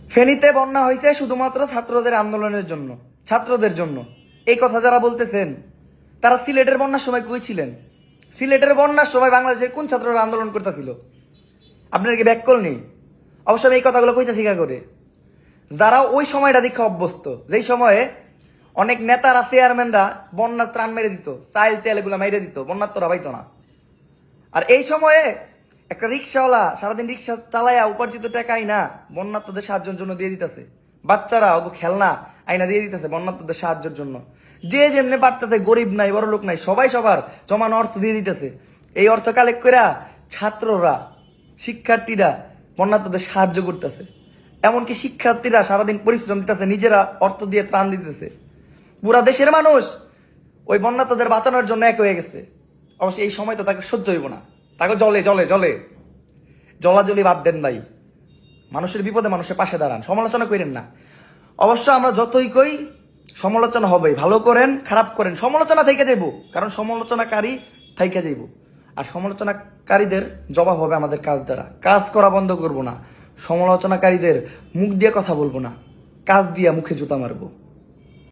ফেনীতে বন্যা হয়েছে শুধুমাত্র ছাত্রদের আন্দোলনের জন্য, ছাত্রদের জন্য। এই কথা যারা বলতেছেন তারা সিলেটের বন্যার সময় কই ছিলেন? সিলেটের বন্যার সময় বাংলাদেশের কোন ছাত্ররা আন্দোলন করতেছিল? আপনার কি ব্যাককল নেই? অবশ্য আমি এই কথাগুলো কইতে ঠিকা করে যারা ওই সময়টা দেখে অভ্যস্ত, যেই সময়ে অনেক নেতারা চেয়ারম্যানরা বন্যার ত্রাণ মেরে দিত, চাইল তেল এগুলো মেরে দিত, বন্যার তোরা পাইতো না। আর এই সময়ে একটা রিক্সাওয়ালা সারাদিন রিক্সা চালাইয়া উপার্জিত টাকা আইনা বন্যার্থদের সাহায্যের জন্য দিয়ে দিতেছে। বাচ্চারা ওগো খেলনা আইনা দিয়ে দিতেছে বন্যার্থদের সাহায্যের জন্য। যে যেমনি পারতেছে, গরিব নাই বড় লোক নাই, সবাই সবার জমানো অর্থ দিয়ে দিতেছে। এই অর্থ কালেক্ট করে ছাত্ররা, শিক্ষার্থীরা বন্যার্থদের সাহায্য করতেছে। এমনকি শিক্ষার্থীরা সারাদিন পরিশ্রম দিতেছে, নিজেরা অর্থ দিয়ে ত্রাণ দিতেছে। পুরা দেশের মানুষ ওই বন্যার্থদের বাঁচানোর জন্য এক হয়ে গেছে। অবশ্যই এই সময় তো তাকে সহ্য হইব না, তাকে জলে জলে জলে জলাজলি বাদ দেন ভাই। মানুষের বিপদে মানুষের পাশে দাঁড়ান, সমালোচনা করেন না। অবশ্য আমরা যতই কই সমালোচনা হবেই, ভালো করেন খারাপ করেন সমালোচনা থেকে যাইব, কারণ সমালোচনাকারী থাইকা যাইব। আর সমালোচনাকারীদের জবাব হবে আমাদের কাজ দ্বারা। কাজ করা বন্ধ করব না, সমালোচনাকারীদের মুখ দিয়ে কথা বলবো না, কাজ দিয়ে মুখে জুতা মারবো।